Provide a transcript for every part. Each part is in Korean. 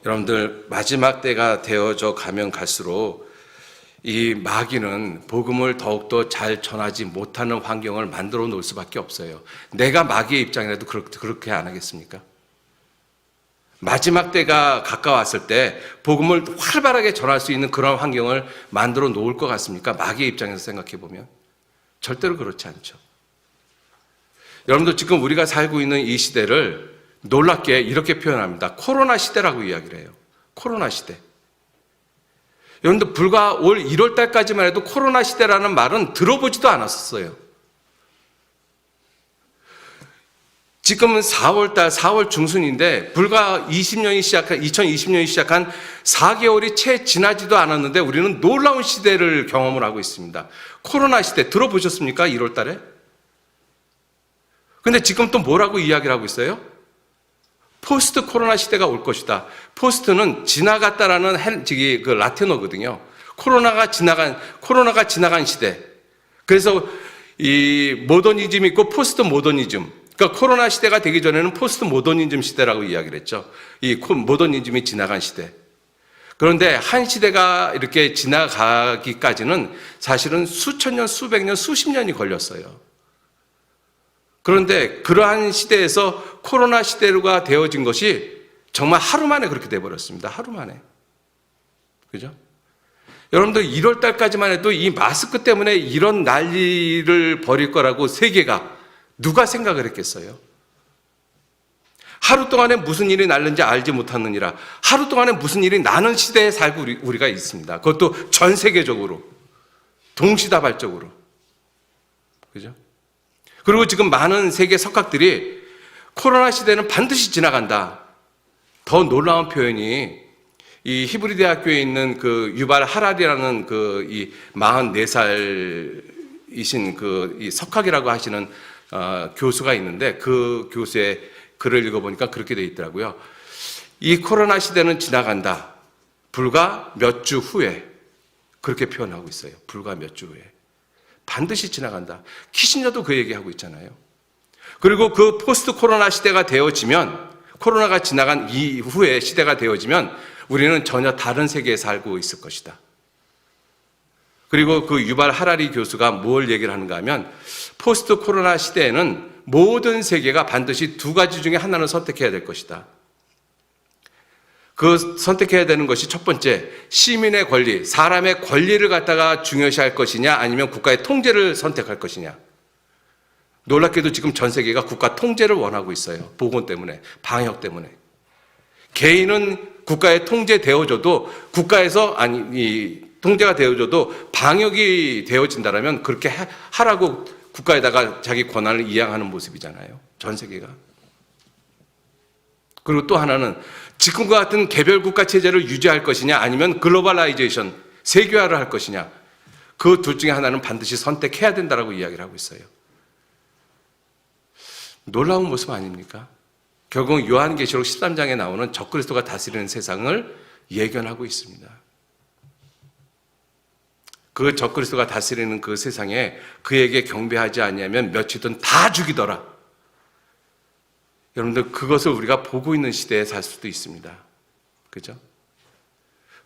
여러분들, 마지막 때가 되어져 가면 갈수록 이 마귀는 복음을 더욱더 잘 전하지 못하는 환경을 만들어 놓을 수밖에 없어요. 내가 마귀의 입장이라도 그렇게 안 하겠습니까? 마지막 때가 가까웠을 때 복음을 활발하게 전할 수 있는 그런 환경을 만들어 놓을 것 같습니까? 마귀의 입장에서 생각해 보면 절대로 그렇지 않죠. 여러분들, 지금 우리가 살고 있는 이 시대를 놀랍게 이렇게 표현합니다. 코로나 시대라고 이야기를 해요. 코로나 시대. 여러분들, 불과 올 1월 달까지만 해도 코로나 시대라는 말은 들어보지도 않았었어요. 지금은 4월 중순인데 불과 2020년이 시작한 4개월이 채 지나지도 않았는데 우리는 놀라운 시대를 경험을 하고 있습니다. 코로나 시대 들어보셨습니까? 1월 달에? 근데 지금 또 뭐라고 이야기를 하고 있어요? 포스트 코로나 시대가 올 것이다. 포스트는 지나갔다라는 그 라틴어거든요. 코로나가 지나간 시대. 그래서 이 모더니즘이 있고 포스트 모더니즘. 그러니까 코로나 시대가 되기 전에는 포스트 모더니즘 시대라고 이야기를 했죠. 이 모더니즘이 지나간 시대. 그런데 한 시대가 이렇게 지나가기까지는 사실은 수천 년, 수백 년, 수십 년이 걸렸어요. 그런데 그러한 시대에서 코로나 시대가 되어진 것이 정말 하루 만에 그렇게 돼버렸습니다. 하루 만에. 그죠? 여러분들, 1월 달까지만 해도 이 마스크 때문에 이런 난리를 벌일 거라고 세계가 누가 생각을 했겠어요? 하루 동안에 무슨 일이 날는지 알지 못하느니라. 하루 동안에 무슨 일이 나는 시대에 살고 우리가 있습니다. 그것도 전 세계적으로, 동시다발적으로. 그죠? 그리고 지금 많은 세계 석학들이 코로나 시대는 반드시 지나간다. 더 놀라운 표현이 이 히브리 대학교에 있는 그 유발 하라리라는 그 이 44살이신 그 이 석학이라고 하시는 교수가 있는데 그 교수의 글을 읽어보니까 그렇게 돼 있더라고요. 이 코로나 시대는 지나간다. 불과 몇 주 후에. 그렇게 표현하고 있어요. 불과 몇 주 후에. 반드시 지나간다. 키신저도 그 얘기하고 있잖아요. 그리고 그 포스트 코로나 시대가 되어지면, 코로나가 지나간 이후에 시대가 되어지면 우리는 전혀 다른 세계에 살고 있을 것이다. 그리고 그 유발 하라리 교수가 뭘 얘기를 하는가 하면 포스트 코로나 시대에는 모든 세계가 반드시 두 가지 중에 하나를 선택해야 될 것이다. 그 선택해야 되는 것이 첫 번째, 시민의 권리, 사람의 권리를 갖다가 중요시할 것이냐 아니면 국가의 통제를 선택할 것이냐. 놀랍게도 지금 전 세계가 국가 통제를 원하고 있어요. 보건 때문에, 방역 때문에. 개인은 국가에 통제되어줘도 국가에서 통제가 되어줘도 방역이 되어진다면 그렇게 하라고 국가에다가 자기 권한을 이양하는 모습이잖아요. 전 세계가. 그리고 또 하나는 지금과 같은 개별 국가 체제를 유지할 것이냐 아니면 글로벌라이제이션, 세계화를 할 것이냐. 그 둘 중에 하나는 반드시 선택해야 된다라고 이야기를 하고 있어요. 놀라운 모습 아닙니까? 결국 요한계시록 13장에 나오는 적그리스도가 다스리는 세상을 예견하고 있습니다. 그 적그리스도가 다스리는 그 세상에 그에게 경배하지 아니하면 며칠은 다 죽이더라. 여러분들, 그것을 우리가 보고 있는 시대에 살 수도 있습니다. 그죠?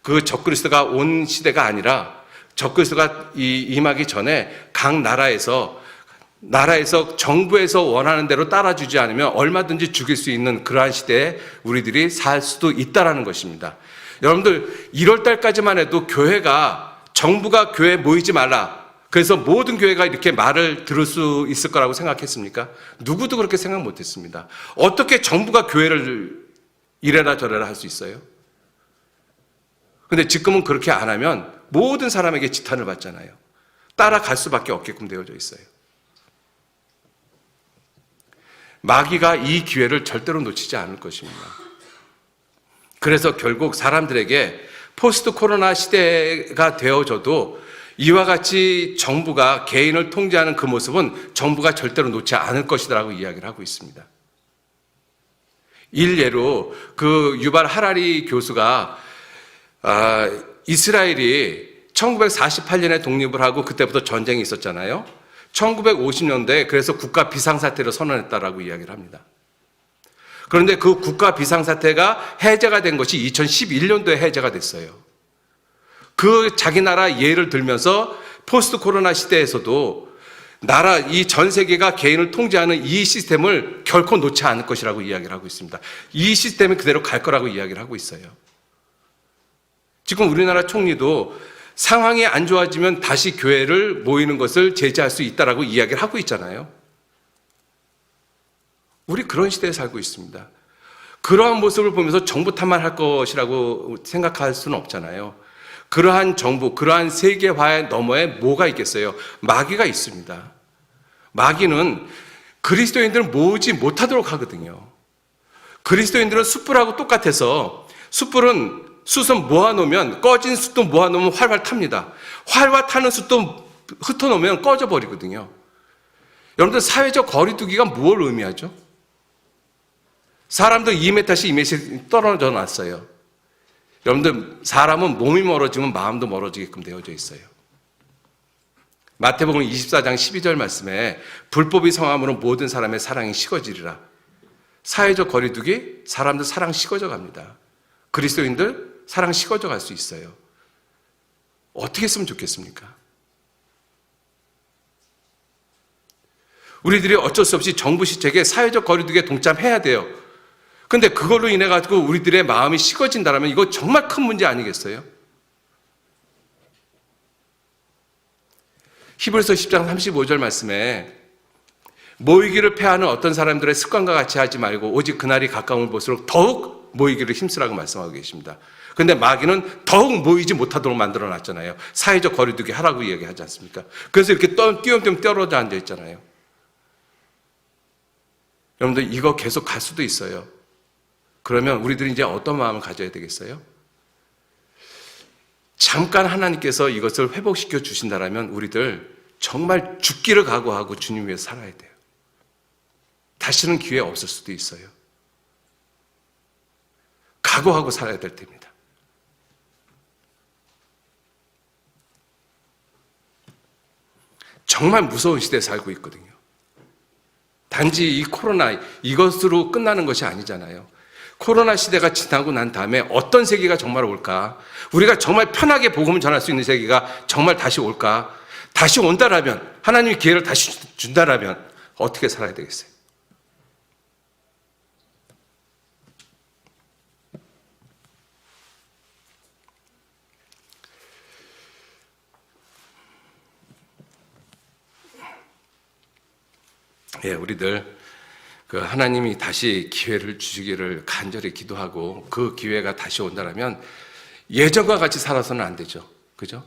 그 적그리스도가 온 시대가 아니라 적그리스도가 임하기 전에 각 나라에서 정부에서 원하는 대로 따라주지 않으면 얼마든지 죽일 수 있는 그러한 시대에 우리들이 살 수도 있다라는 것입니다. 여러분들, 1월 달까지만 해도 정부가 교회에 모이지 말라. 그래서 모든 교회가 이렇게 말을 들을 수 있을 거라고 생각했습니까? 누구도 그렇게 생각 못했습니다. 어떻게 정부가 교회를 이래라 저래라 할 수 있어요? 근데 지금은 그렇게 안 하면 모든 사람에게 지탄을 받잖아요. 따라갈 수밖에 없게끔 되어져 있어요. 마귀가 이 기회를 절대로 놓치지 않을 것입니다. 그래서 결국 사람들에게 포스트 코로나 시대가 되어져도 이와 같이 정부가 개인을 통제하는 그 모습은 정부가 절대로 놓지 않을 것이라고 이야기를 하고 있습니다. 일례로 그 유발 하라리 교수가 이스라엘이 1948년에 독립을 하고 그때부터 전쟁이 있었잖아요. 1950년대에 그래서 국가 비상사태를 선언했다라고 이야기를 합니다. 그런데 그 국가 비상사태가 해제가 된 것이 2011년도에 해제가 됐어요. 그 자기 나라 예를 들면서 포스트 코로나 시대에서도 나라, 이 전 세계가 개인을 통제하는 이 시스템을 결코 놓지 않을 것이라고 이야기를 하고 있습니다. 이 시스템이 그대로 갈 거라고 이야기를 하고 있어요. 지금 우리나라 총리도 상황이 안 좋아지면 다시 교회를 모이는 것을 제재할 수 있다라고 이야기를 하고 있잖아요. 우리 그런 시대에 살고 있습니다. 그러한 모습을 보면서 정부 탓만 것이라고 생각할 수는 없잖아요. 그러한 정부, 그러한 세계화의 너머에 뭐가 있겠어요? 마귀가 있습니다. 마귀는 그리스도인들을 모으지 못하도록 하거든요. 그리스도인들은 숯불하고 똑같아서 숯불은 숯은 모아놓으면, 꺼진 숯도 모아놓으면 활활 탑니다. 활활 타는 숯도 흩어놓으면 꺼져버리거든요. 여러분들 사회적 거리두기가 뭘 의미하죠? 사람들 2m씩 2m씩 떨어져 놨어요. 여러분들 사람은 몸이 멀어지면 마음도 멀어지게끔 되어져 있어요. 마태복음 24장 12절 말씀에 불법이 성함으로 모든 사람의 사랑이 식어지리라. 사회적 거리두기, 사람들 사랑 식어져 갑니다. 그리스도인들 사랑 식어져 갈 수 있어요. 어떻게 했으면 좋겠습니까? 우리들이 어쩔 수 없이 정부 시책에 사회적 거리두기에 동참해야 돼요. 근데 그걸로 인해 가지고 우리들의 마음이 식어진다면 이거 정말 큰 문제 아니겠어요? 히브리서 10장 35절 말씀에 모이기를 패하는 어떤 사람들의 습관과 같이 하지 말고 오직 그날이 가까운 볼수록 더욱 모이기를 힘쓰라고 말씀하고 계십니다. 그런데 마귀는 더욱 모이지 못하도록 만들어 놨잖아요. 사회적 거리두기 하라고 이야기하지 않습니까? 그래서 이렇게 띄엄띄엄 떨어져 앉아 있잖아요. 여러분들 이거 계속 갈 수도 있어요. 그러면 우리들이 이제 어떤 마음을 가져야 되겠어요? 잠깐 하나님께서 이것을 회복시켜 주신다면 우리들 정말 죽기를 각오하고 주님 위해 살아야 돼요. 다시는 기회 없을 수도 있어요. 각오하고 살아야 될 때입니다. 정말 무서운 시대에 살고 있거든요. 단지 이 코로나 이것으로 끝나는 것이 아니잖아요. 코로나 시대가 지나고 난 다음에 어떤 세계가 정말 올까? 우리가 정말 편하게 복음을 전할 수 있는 세계가 정말 다시 올까? 다시 온다라면, 하나님이 기회를 다시 준다라면 어떻게 살아야 되겠어요? 예, 우리들 하나님이 다시 기회를 주시기를 간절히 기도하고 그 기회가 다시 온다라면 예전과 같이 살아서는 안 되죠. 그죠?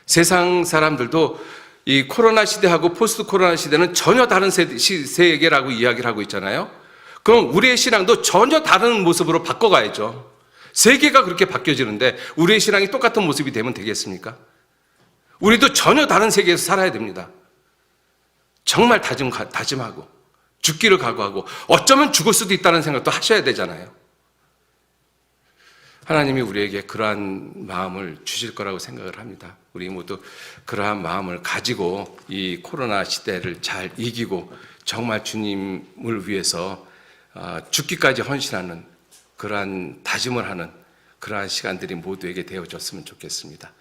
세상 사람들도 이 코로나 시대하고 포스트 코로나 시대는 전혀 다른 세계라고 이야기를 하고 있잖아요. 그럼 우리의 신앙도 전혀 다른 모습으로 바꿔가야죠. 세계가 그렇게 바뀌어지는데 우리의 신앙이 똑같은 모습이 되면 되겠습니까? 우리도 전혀 다른 세계에서 살아야 됩니다. 정말 다짐하고 죽기를 각오하고 어쩌면 죽을 수도 있다는 생각도 하셔야 되잖아요. 하나님이 우리에게 그러한 마음을 주실 거라고 생각을 합니다. 우리 모두 그러한 마음을 가지고 이 코로나 시대를 잘 이기고 정말 주님을 위해서 죽기까지 헌신하는 그러한 다짐을 하는 그러한 시간들이 모두에게 되어졌으면 좋겠습니다.